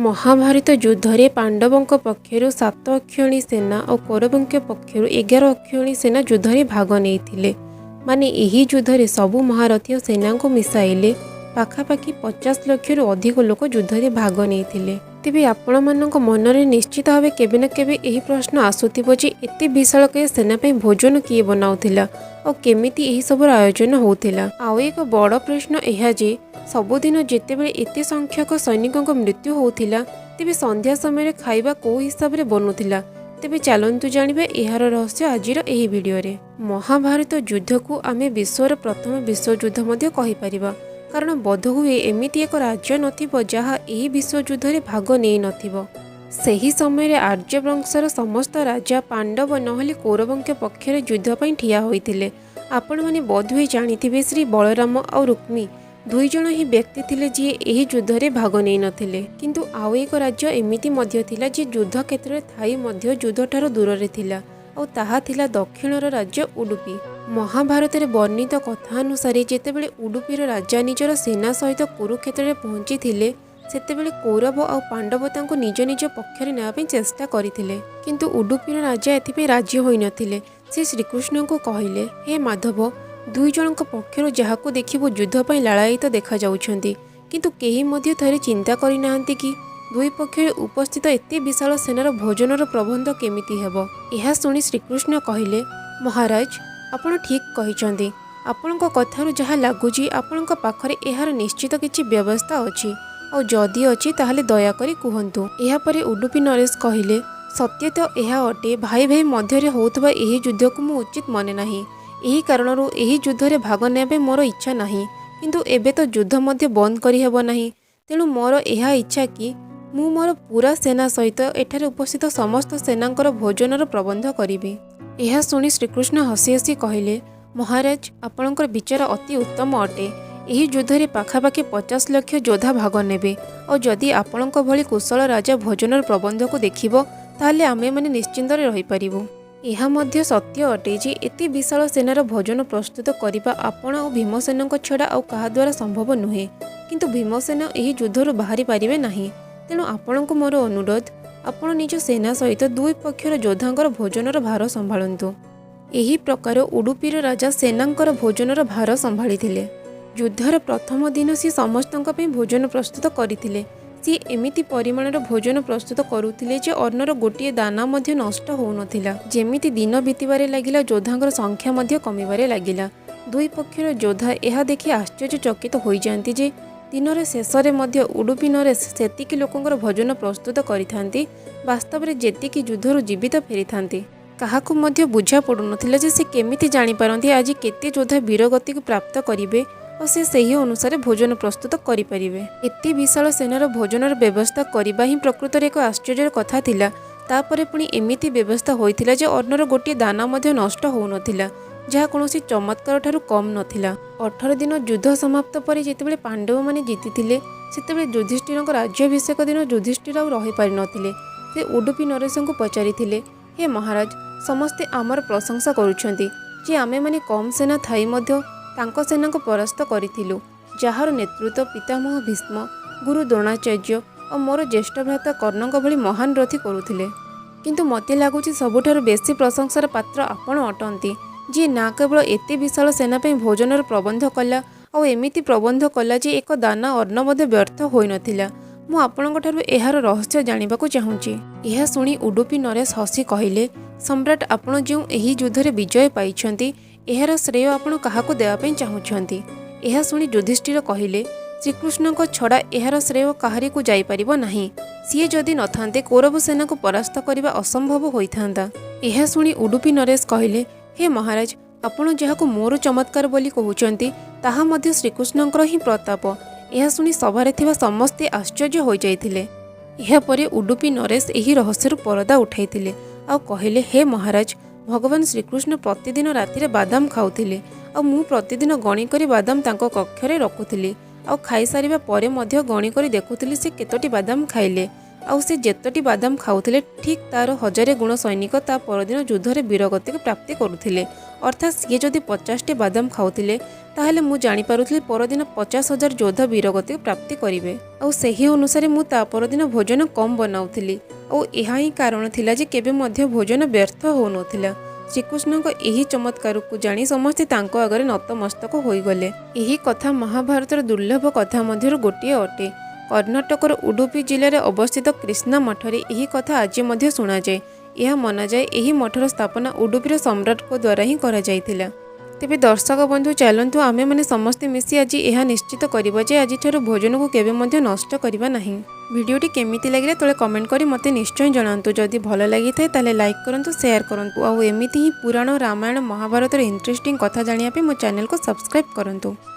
महाभारत युद्धरे पांडवों पक्षर 7 अक्षौणी सेना और कौरवों पक्षर 11 अक्षौणी सेना युद्धरे भाग नहीं माने यही युद्धरे सबु महारथी सेना को मिसाइले पाखापाखि 50 लाख अधिक लोक युद्धरे भाग नहीं तेबे आपण मानक मनरे निश्चित भाव केबे न केबे एही प्रश्न आसुथिबो जे एते विशालकाय सेना पे भोजन किए बनाउथिला और केमिति एही सबर आयोजन होउथिला। आउ एक बड़ प्रश्न एहा जे सबुदिन जेतेबेले एते संख्यक सैनिकों मृत्यु होउथिला तेबे संध्या समय खाइबा को हिसाब रे बनुथिला। तेबे चलंतु जानिबे एहार रहस्य आजिर एही वीडियो रे। महाभारत युद्ध को आमे विश्वर प्रथम विश्वयुद्ध मध्ये कहि परिबा कारण बोधहुए एमिति एक राज्य नथिबो जहा एही विश्वयुद्ध रे भाग नै नथिबो। सेही समय आर्यवंशर समस्त राजा पांडव नहले कौरवों के पक्षरे युद्ध पई ठिया होइतिले। आपण माने बोधहुए जानिथिबे श्री बलराम और रुक्मी दुई जण ही व्यक्ति थिले जी एही युद्ध रे भाग नै नथिले। किंतु आउ एक राज्य एमिति मध्य थिला जे युद्ध क्षेत्र रे थाई मध्य युद्ध ठारो दूर रे थिला और ताहा थिला दक्षिणर राज्य उडुपी। महाभारत रे वर्णित कथा अनुसार जेतेबेले उडुपीर राजा निजर सेना सहित कुरुक्षेत्र रे पहुंची थिले सेतेबेले कौरव और पांडव तांको निज निज पक्षरे नेबा पई चेष्टा करिथिले किंतु उडुपीर राजा एथिपे राजी होई नथिले। से श्रीकृष्ण को कहिले, हे माधव दुई जनक पक्षर जहाको देखिबो युद्ध पई लालायित देखा जाउछंती किंतु केही मध्य थरे चिंता करि नाहंती कि दुई पक्षरे उपस्थित एते विशाल सेनार भोजनर प्रबंध केमिति हेबो। एहा सुनी श्रीकृष्ण कहिले, महाराज आपण ठीक कहिचंती। आपणक कथारु जहा लागुची आपणक पाखरे एहार निश्चित किछि व्यवस्था अछि और जदि अछि ताहाले दया करी कुहंतु। एहा परे उडुपी नरेश कहिले, सत्य तो एहा अटे भाई भाई मध्यरे होउतबा एही युद्ध को मु उचित माने नाही। एही कारणरू एही युद्ध रे भाग नेबे मोर इच्छा नाही किंतु एबे तो युद्ध मध्य बंद करि हेबो नाही। तेणु मोर एहा इच्छा कि मु मोर पूरा सेना सहित एठारे उपस्थित समस्त सेनांकर भोजनर प्रबंध करिबि। एहा सुनी श्रीकृष्ण हसी हसी कहिले, महाराज आपणकर विचार अति उत्तम अटे। एही युद्ध रे पाखापाखि 50 लाख योद्धा भाग नेबे और जदि आपणक भली कुशल राजा भोजनर प्रबंध को देखिबो ताहले आमे माने निश्चिंत रे रहि परिबो। एहा मध्य सत्य अटे जे एते विशाल सेनार भोजन प्रस्तुत करिबा आपण और भीमसेनक छडा और कहा द्वारा संभव नुहे किंतु भीमसेन एही युद्धरु बाहरी पारिबे नाही। तेणु आपणको मोर अनुरोध आपण निज सेना सहित दुई पक्षर योद्धांकर भोजनर भार संभाळंतु। एही प्रकार उडुपीर राजा सेनांकर भोजनर भार संभाळिथिले। युद्धर प्रथम दिन सी समस्तंक पई भोजन प्रस्तुत करिथिले। सी एमिति परिमाणर भोजन प्रस्तुत करुथिले जे अन्नर गोटिए दाना मध्य नष्ट होउनथिला। जेमिति दिन बीतिबारे लागिला योद्धांकर संख्या मध्य कमिबारे लागिला। दुई पक्षर योद्धा एहा देखि आश्चर्यचकित होई जांती जे दिनर शेषरे मध्य उडुपी नरेश सेतिकी लोकंकर भोजन प्रस्तुत करिथांती वास्तव रे जेतिकी युद्धरु जीवित फेरिथांती। काहाकु मध्य बुझा पडुनथिला जे से केमिति जानि पारंती आज केते योद्धा वीरगति को प्राप्त करिवे और से सही अनुसार भोजन प्रस्तुत करि परिबे। एते विशाल सेनार भोजनर व्यवस्था करिबा ही प्रकृत रे एक आश्चर्यर कथा थिला। तापरे पुनी एमिति व्यवस्था होइथिला जे अन्नर गोटिए दाना मध्य नष्ट होउनथिला जहा कोनोसी चमत्कार ठारू कम नथिला। 18 दिन युद्ध समाप्त परे जेतेबेले पांडव माने जीतिथिले सेतेबेले युधिष्ठिरक राज्याभिषेक दिन युधिष्ठिर आ रहि पारि नथिले। से उडुपी नरेशंको पचारिथिले, हे महाराज समस्ते आमर प्रशंसा करुछंती जे आमे माने कम सेना थाई मध्य तांको सेना को परास्त करिथिलु जहार नेतृत्व पितामह भीष्म गुरु द्रोणाचार्य और मोर ज्येष्ठ भ्राता कर्णक भली महान रथी करुथिले। किंतु मते लागुची सबुठारु बेसी प्रशंसार पात्र आपण अटंती जी ना केवल एते विशाल सेना पे भोजनर प्रबंध कला और एमिति प्रबंध कला जे एक दाना अन्न मध्य व्यर्थ होई नथिला। मु आपणक ठारु एहार रहस्य जानिबाकु चाहूची। एहा सुनी उडुपी नरेश हसी कहिले, सम्राट आपण जेउ एही युद्ध रे विजय पाइछंती एहार श्रेय आपण काहाकु देवा पई चाहूछंती। एहा सुनी युधिष्ठिर कहिले, श्रीकृष्णक छडा एहार श्रेय काहारी को जाई परिबो नाही। सिए जदि नथांते कौरव सेना को परास्त करिबा असंभव होइथांता। एहा सुनी उडुपी नरेश कहिले, हे महाराज आपण जहाकु मोर चमत्कार बोली कहउचंती ताहा मध्य श्रीकृष्णंकर ही प्रताप। एहा सुनी सभारे थिबा समस्ते आश्चर्य होई जाइथिले। एहा परे उडुपी नरेश एही रहस्यरु परदा उठाइथिले आ कहिले, हे महाराज भगवान श्रीकृष्ण प्रतिदिन राति बादाम खाउथिले आ मु प्रतिदिन गणी करी बादाम तांको कक्षरे रखुथिली आ खाई सारिबा परे मध्य गणी करी देखुथिली से केतोटी बादाम खाइले ଆଉ ସେ ଯେତୋଟି ବାଦାମ ଖାଉଥିଲେ ଠିକ୍ ତାର 1000 ଗୁଣ ସୈନିକ ତା ପରଦିନ ଯୁଦ୍ଧରେ ବୀରଗତିକୁ ପ୍ରାପ୍ତି କରୁଥିଲେ। ଅର୍ଥାତ୍ ସିଏ ଯଦି 50ଟି ବାଦାମ ଖାଉଥିଲେ ତାହେଲେ ମୁଁ ଜାଣିପାରୁଥିଲି ପରଦିନ 50,000 ଯୋଦ୍ଧା ବୀରଗତିକୁ ପ୍ରାପ୍ତି କରିବେ। ଆଉ ସେହି ଅନୁସାରେ ମୁଁ ତା ପରଦିନ ଭୋଜନ କମ୍ ବନାଉଥିଲି। ଆଉ ଏହା ହିଁ କାରଣ ଥିଲା ଯେ କେବେ ମଧ୍ୟ ଭୋଜନ ବ୍ୟର୍ଥ ହେଉନଥିଲା। ଶ୍ରୀକୃଷ୍ଣଙ୍କ ଏହି ଚମତ୍କାରକୁ ଜାଣି ସମସ୍ତେ ତାଙ୍କ ଆଗରେ ନତମସ୍ତକ ହୋଇଗଲେ। ଏହି କଥା ମହାଭାରତର ଦୁର୍ଲଭ କଥା ମଧ୍ୟରୁ ଗୋଟିଏ ଅଟେ। କର୍ଣ୍ଣାଟକର ଉଡୁପି ଜିଲ୍ଲାରେ ଅବସ୍ଥିତ କ୍ରିଷ୍ଣା ମଠରେ ଏହି କଥା ଆଜି ମଧ୍ୟ ଶୁଣାଯାଏ। ଏହା ମନାଯାଏ ଏହି ମଠର ସ୍ଥାପନା ଉଡୁପିର ସମ୍ରାଟଙ୍କ ଦ୍ୱାରା ହିଁ କରାଯାଇଥିଲା। ତେବେ ଦର୍ଶକ ବନ୍ଧୁ ଚାଲନ୍ତୁ ଆମେମାନେ ସମସ୍ତେ ମିଶି ଆଜି ଏହା ନିଶ୍ଚିତ କରିବା ଯେ ଆଜିଠାରୁ ଭୋଜନକୁ କେବେ ମଧ୍ୟ ନଷ୍ଟ କରିବା ନାହିଁ। ଭିଡ଼ିଓଟି କେମିତି ଲାଗିଲା ତଳେ କମେଣ୍ଟ କରି ମୋତେ ନିଶ୍ଚୟ ଜଣାନ୍ତୁ। ଯଦି ଭଲ ଲାଗିଥାଏ ତାହେଲେ ଲାଇକ୍ କରନ୍ତୁ, ସେୟାର କରନ୍ତୁ ଆଉ ଏମିତି ହିଁ ପୁରାଣ, ରାମାୟଣ, ମହାଭାରତର ଇଣ୍ଟରେଷ୍ଟିଂ କଥା ଜାଣିବା ପାଇଁ ମୋ ଚ୍ୟାନେଲକୁ ସବସ୍କ୍ରାଇବ୍ କରନ୍ତୁ।